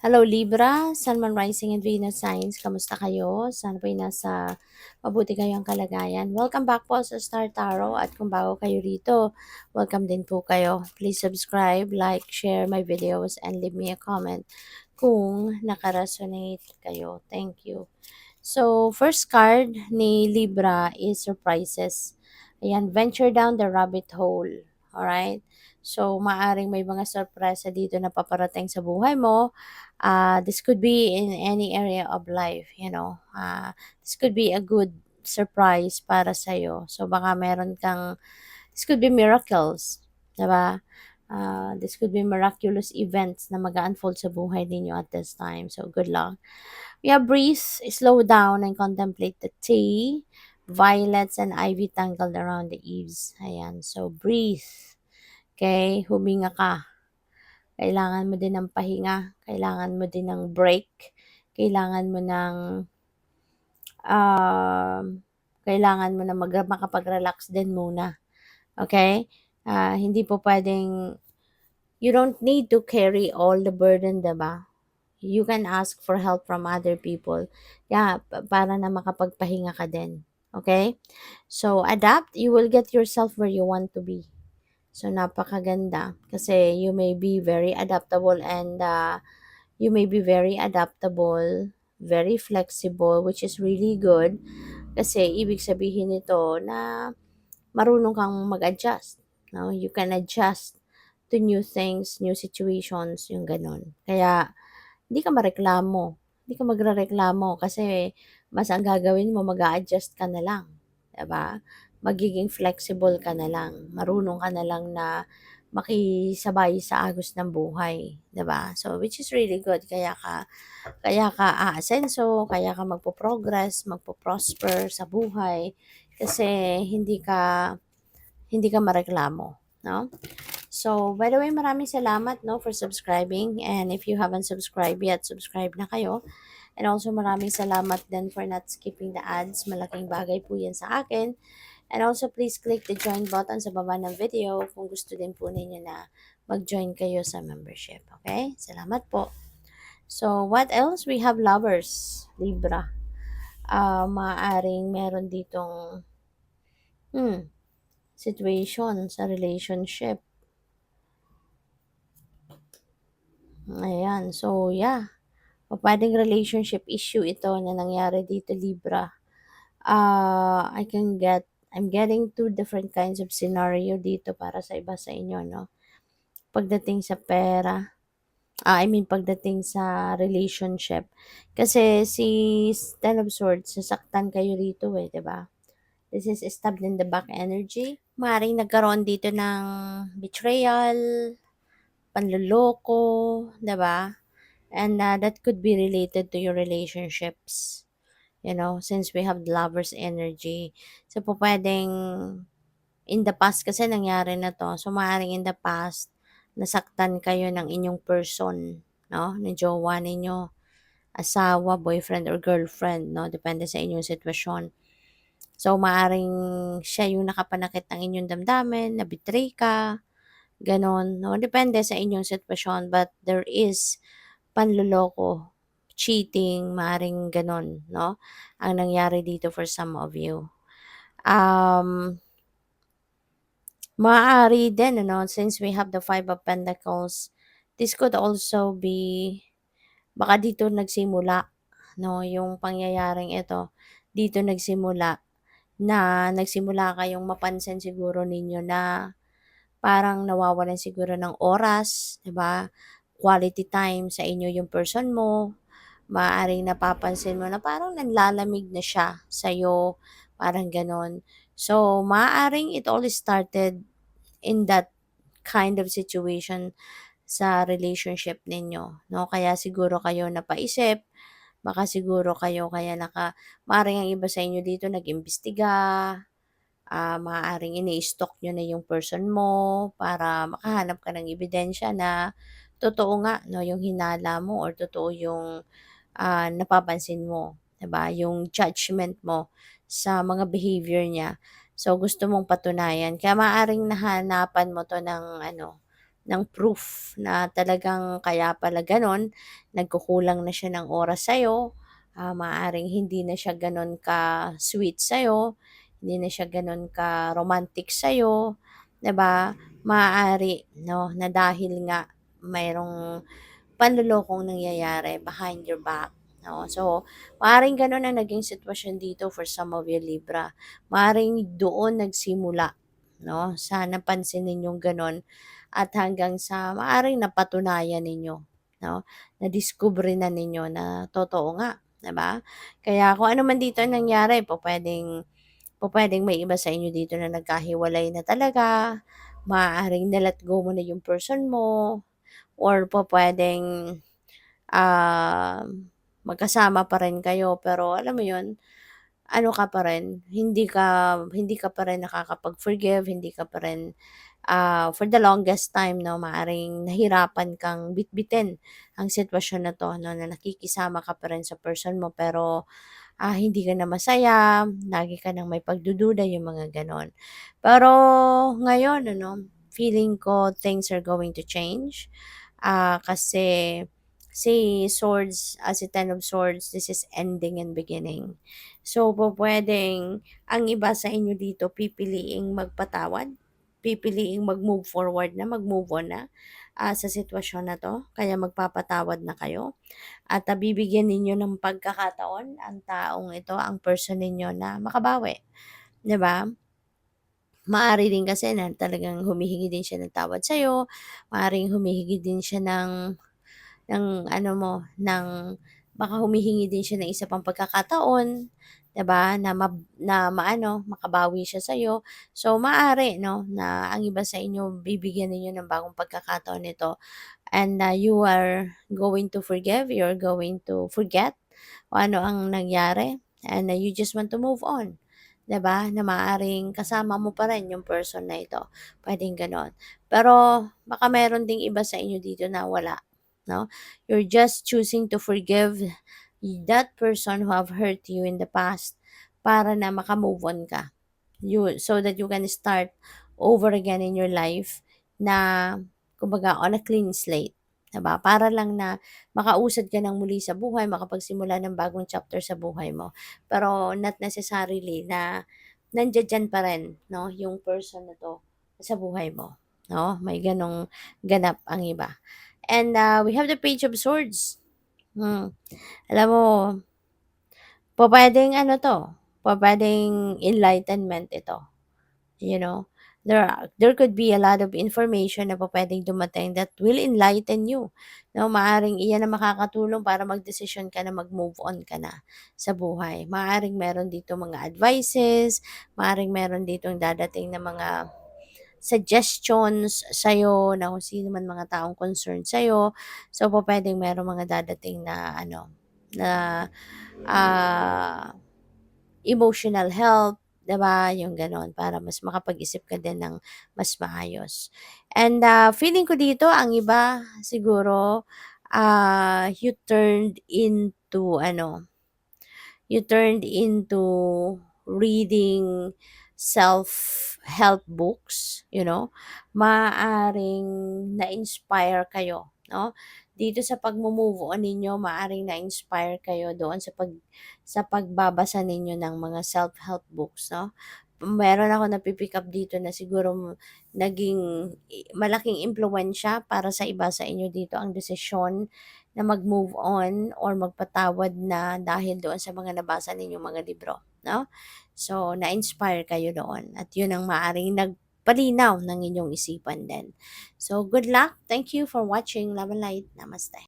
Hello Libra, Sun, Moon, Rising, and Venus signs. Kamusta kayo? Sana po'y nasa mabuti kayong kalagayan. Welcome back po sa Star Tarot at kung bago kayo rito, welcome din po kayo. Please subscribe, like, share my videos, and leave me a comment kung nakaresonate kayo. Thank you. So, first card ni Libra is surprises. Ayan, venture down the rabbit hole. Alright? So, maaring may mga sorpresa dito na paparating sa buhay mo. This could be in any area of life, you know. This could be a good surprise para sa'yo. So, baka meron kang, this could be miracles, diba? This could be miraculous events na mag-unfold sa buhay ninyo at this time. So, good luck. We have breathe, slow down, and contemplate the tea. Violets and ivy tangled around the eaves. Ayan. So, breathe. Okay? Huminga ka. Kailangan mo din ng pahinga. Kailangan mo din ng break. Kailangan mo ng kailangan mo na makapag-relax din muna. Okay? Hindi po pwedeng, you don't need to carry all the burden, diba? You can ask for help from other people. Para na makapagpahinga ka din. Okay? So, adapt. You will get yourself where you want to be. So, napakaganda. Kasi you may be very adaptable and you may be very adaptable, very flexible, which is really good. Kasi ibig sabihin nito na marunong kang mag-adjust. No? You can adjust to new things, new situations, yung ganun. Kaya, hindi ka mareklamo. Hindi ka magrereklamo kasi mas ang gagawin mo, mag-a-adjust ka na lang. 'Di ba? Magiging flexible ka na lang. Marunong ka na lang na makisabay sa agos ng buhay, 'di ba? So which is really good. Kaya ka aasenso, kaya ka magpo-progress, magpo-prosper sa buhay kasi hindi ka mareklamo, no? So, by the way, maraming salamat, no, for subscribing. And if you haven't subscribed yet, subscribe na kayo. And also, maraming salamat din for not skipping the ads. Malaking bagay po yan sa akin. And also, please click the join button sa baba ng video kung gusto din po ninyo na mag-join kayo sa membership. Okay? Salamat po. So, what else? We have lovers, Libra. Maaaring meron ditong situation sa relationship. Ayan. So, yeah. O pwedeng relationship issue ito na nangyari dito, Libra. I'm getting two different kinds of scenario dito para sa iba sa inyo, no? Pagdating sa pera, pagdating sa relationship. Kasi si Ten of Swords, sasaktan kayo rito eh, di ba? This is stabbed in the back energy. Maring nagkaroon dito ng betrayal, panloloko, di ba? And that could be related to your relationships. You know, since we have lover's energy. So, po pwedeng in the past kasi nangyari na to. So, maaaring in the past, nasaktan kayo ng inyong person, no? Ni jowa ninyo, asawa, boyfriend, or girlfriend, no? Depende sa inyong sitwasyon. So, maaaring siya yung nakapanakit ng inyong damdamin, na-betray ka, ganon, no? Depende sa inyong sitwasyon. But there is panloloko, cheating, maaring ganon, no? Ang nangyari dito for some of you. Maaari din, ano, since we have the Five of Pentacles, this could also be, baka dito nagsimula, no, yung pangyayaring ito, dito nagsimula, na nagsimula kayong mapansin siguro ninyo na parang nawawalan siguro ng oras, 'di ba? Quality time sa inyo yung person mo. Maaaring napapansin mo na parang nanlalamig na siya sa'yo, parang ganon. So, maaaring it all started in that kind of situation sa relationship ninyo, no? Kaya siguro kayo napaisip, baka siguro kayo kaya maaaring ang iba sa inyo dito nag-imbestiga, maaaring ini-stalk nyo na yung person mo para makahanap ka ng ebidensya na totoo nga, no, yung hinala mo or totoo yung napapansin mo, 'di ba? Yung judgment mo sa mga behavior niya. So, gusto mong patunayan. Kaya maaaring nahanapan mo 'to ng ano, ng proof na talagang kaya pala gano'n, nagkukulang na siya ng oras sa'yo, maaaring hindi na siya gano'n ka-sweet sa'yo, hindi na siya gano'n ka-romantic sa'yo, 'di ba? Maaari 'no, na dahil nga mayroong panlolokong nangyayari behind your back, 'no. So, maaaring gano'n ang naging sitwasyon dito for some of you Libra. Maaaring doon nagsimula, 'no, sa napansin ninyong gano'n at hanggang sa maaaring napatunayan ninyo, 'no, nadiskubre na ninyo na totoo nga, 'di ba? Kaya kung ano man dito ang nangyari pupuwedeng may iba sa inyo dito na nagkahiwalay na talaga, maaaring na-let go mo na yung person mo, or pupuwedeng, magkasama pa rin kayo pero alam mo yun, ano ka pa rin, hindi ka pa rin nakakapag-forgive, hindi ka pa rin, for the longest time 'no, maaaring nahirapan kang bitbitin ang sitwasyon na 'to 'no, na nakikisama ka pa rin sa person mo pero, hindi ka na masaya, lagi ka ng may pagdududa, yung mga gano'n. Pero ngayon ano, feeling ko things are going to change, kasi si Ten of Swords, this is ending and beginning. So, pupuwedeng ang iba sa inyo dito pipiliing magpatawad, pipiliing mag-move forward na, mag-move on na, sa sitwasyon na 'to, kaya magpapatawad na kayo at, bibigyan ninyo ng pagkakataon ang taong ito, ang person ninyo na makabawi, 'di ba? Maaari din kasi na talagang humihingi din siya ng tawad sa'yo, maaaring humihingi din siya ng ano mo, baka humihingi din siya ng isa pang pagkakataon, 'di ba, na maano, makabawi siya sa'yo. So, maaari 'no, na ang iba sa inyo bibigyan ninyo ng bagong pagkakataon nito and, you are going to forgive, you're going to forget kung ano ang nangyari and, you just want to move on, 'di ba, na maaaring kasama mo pa rin yung person na ito, puwedeng gano'n. Pero baka meron ding iba sa inyo dito na wala, 'no? You're just choosing to forgive that person who have hurt you in the past para na maka-move on ka. So that you can start over again in your life na kumbaga on a clean slate, 'di ba? Para lang na makausad ka ng muli sa buhay, makapagsimula ng bagong chapter sa buhay mo. Pero not necessarily na nandiya-diyan pa rin 'no, yung person na 'to sa buhay mo, 'no? May gano'ng ganap ang iba. And, we have the Page of Swords. Alam mo, pupuwedeng ano 'to, pupuwedeng enlightenment ito. You know, there could be a lot of information na pupuwedeng dumating that will enlighten you, 'no? Maaaring iyan ang makakatulong para magdesisyon ka na mag-move on ka na sa buhay. Maaaring meron dito mga advices, maaaring meron ditong dadating na mga suggestions sa'yo na kung sino man mga taong concerned sa'yo. So, pupuwedeng merong mga dadating na ano, na, ah emotional help, 'di ba, yung gano'n para mas makapag-isip ka din ng mas maayos. And, feeling ko dito ang iba siguro, you turned into ano, you turned into reading self-help books, maaaring na-inspire kayo, 'no? Dito sa pagmo-move on ninyo, maaaring na-inspire kayo doon sa pagbabasa ninyo ng mga self-help books, 'no? Meron ako napi-pick up dito na siguro naging malaking impluwensiya para sa iba sa inyo dito ang desisyon na mag-move on or magpatawad na dahil doon sa mga nabasa ninyong mga libro, 'no? So, na-inspire kayo doon at 'yun ang maaaring nagpalinaw ng inyong isipan din. So, good luck. Thank you for watching. Love and light. Namaste.